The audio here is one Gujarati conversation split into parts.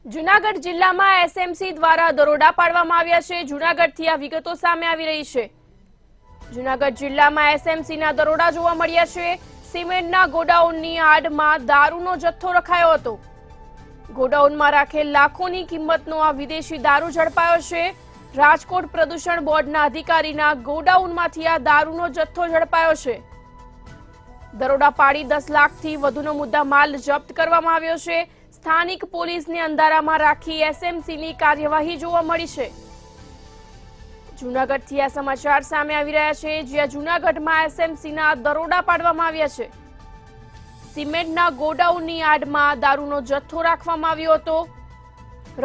જૂનાગઢ જિલ્લામાં એસએમસી દ્વારા દરોડા પાડવામાં આવ્યા છે। જૂનાગઢથી આ વિગતો સામે આવી રહી છે। જૂનાગઢ જિલ્લામાં એસએમસીના દરોડા જોવા મળ્યા છે। સિમેન્ટના ગોડાઉનની આડમાં દારૂનો જથ્થો રખાયો હતો। ગોડાઉનમાં રાખેલ લાખોની કિંમતનો આ વિદેશી દારૂ ઝડપાયો છે। રાજકોટ પ્રદૂષણ બોર્ડના અધિકારીના ગોડાઉનમાંથી આ દારૂનો જથ્થો ઝડપાયો છે। દરોડા પાડી 10 લાખથી વધુનો મુદ્દા માલ જપ્ત કરવામાં આવ્યો છે। સ્થાનિક પોલીસને અંધારામાં રાખી એસએમસીની કાર્યવાહી જોવા મળી છે। જૂનાગઢથી આ સમાચાર સામે આવી રહ્યા છે, જ્યાં જૂનાગઢમાં એસએમસીના દરોડા પાડવામાં આવ્યા છે। સિમેન્ટના ગોડાઉનની આડમાં દારૂનો જથ્થો રાખવામાં આવ્યો હતો।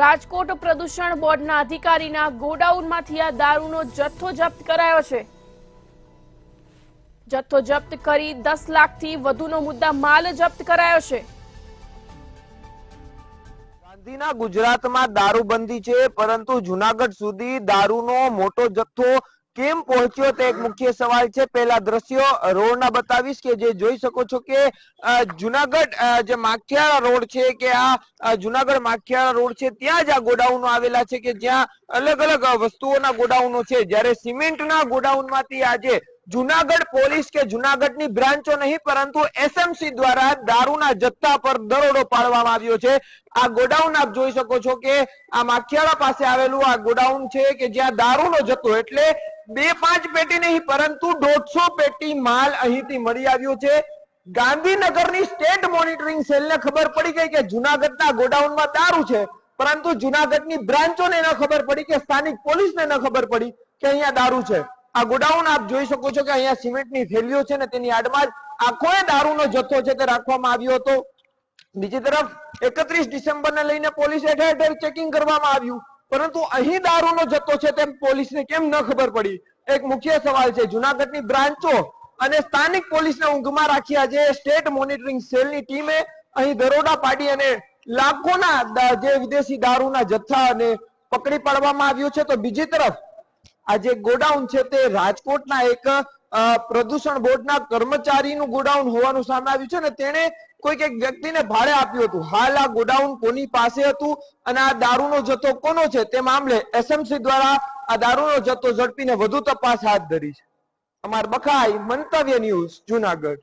રાજકોટ પ્રદૂષણ બોર્ડના અધિકારીના ગોડાઉનમાંથી આ દારૂનો જથ્થો જપ્ત કરાયો છે। જથ્થો જપ્ત કરી 10 લાખથી વધુનો મુદ્દા માલ જપ્ત કરાયો છે। ગાંધીના ગુજરાતમાં દારૂબંધી છે, પરંતુ જૂનાગઢ સુધી દારૂનો મોટો જથ્થો કેમ પહોંચ્યો તે એક મુખ્ય સવાલ છે। પહેલા દ્રશ્યો રોડના બતાવીશ કે જે જોઈ શકો છો કે જૂનાગઢ જે માખિયાળા રોડ છે કે આ જૂનાગઢ માખિયાળા રોડ છે, ત્યાં જ આ ગોડાઉનો આવેલા છે કે જ્યાં અલગ અલગ વસ્તુઓના ગોડાઉનો છે। જ્યારે સિમેન્ટના ગોડાઉનમાંથી આજે જૂનાગઢ પોલીસ કે જૂનાગઢની બ્રાન્ચો નહીં પરંતુ એસએમસી દ્વારા દારૂના જથ્થા પર દરોડો પાડવામાં આવ્યો છે। આ ગોડાઉન આપ જોઈ શકો છો કે આ માખિયાળા પાસે આવેલું આ ગોડાઉન છે કે જ્યાં દારૂનો જથ્થો એટલે 2-5 પેટી નહીં પરંતુ 150 પેટી માલ અહીંથી મળી આવ્યો છે। ગાંધીનગરની સ્ટેટ મોનિટરિંગ સેલને ખબર પડી ગઈ કે જૂનાગઢના ગોડાઉનમાં દારૂ છે, પરંતુ જૂનાગઢની બ્રાન્ચોને ન ખબર પડી કે સ્થાનિક પોલીસને ન ખબર પડી કે અહીંયા દારૂ છે। આ ગોડાઉન આપ જોઈ શકો છો કે અહીંયા સિમેન્ટની થેલીઓ છે ને તેની આડમાં જ આખો દારૂનો જથ્થો છે તે રાખવામાં આવ્યો હતો। બીજી તરફ 31 ડિસેમ્બરને લઈને પોલીસે ઠેર ઠેર ચેકિંગ કરવામાં આવ્યું, પરંતુ અહીં દારૂનો જથ્થો છે તેમ પોલીસને કેમ ન ખબર પડી એક મુખ્ય સવાલ છે। જૂનાગઢની બ્રાન્ચો અને સ્થાનિક પોલીસને ઊંઘમાં રાખ્યા છે। સ્ટેટ મોનિટરિંગ સેલની ટીમે અહીં દરોડા પાડી અને લાખોના જે વિદેશી દારૂના જથ્થાને પકડી પાડવામાં આવ્યો છે। તો બીજી તરફ આ જે ગોડાઉન છે તે રાજકોટના એક પ્રદૂષણ બોર્ડના કર્મચારીનું ગોડાઉન હોવાનું સામે આવ્યું છે ને તેણે કોઈક એક વ્યક્તિને ભાડે આપ્યું હતું। હાલ આ ગોડાઉન કોની પાસે હતું અને આ દારૂનો જથ્થો કોનો છે તે મામલે એસએમસી દ્વારા આ દારૂનો જથ્થો ઝડપીને વધુ તપાસ હાથ ધરી છે। અમાર બખાઈ, મંતવ્ય ન્યૂઝ, જૂનાગઢ।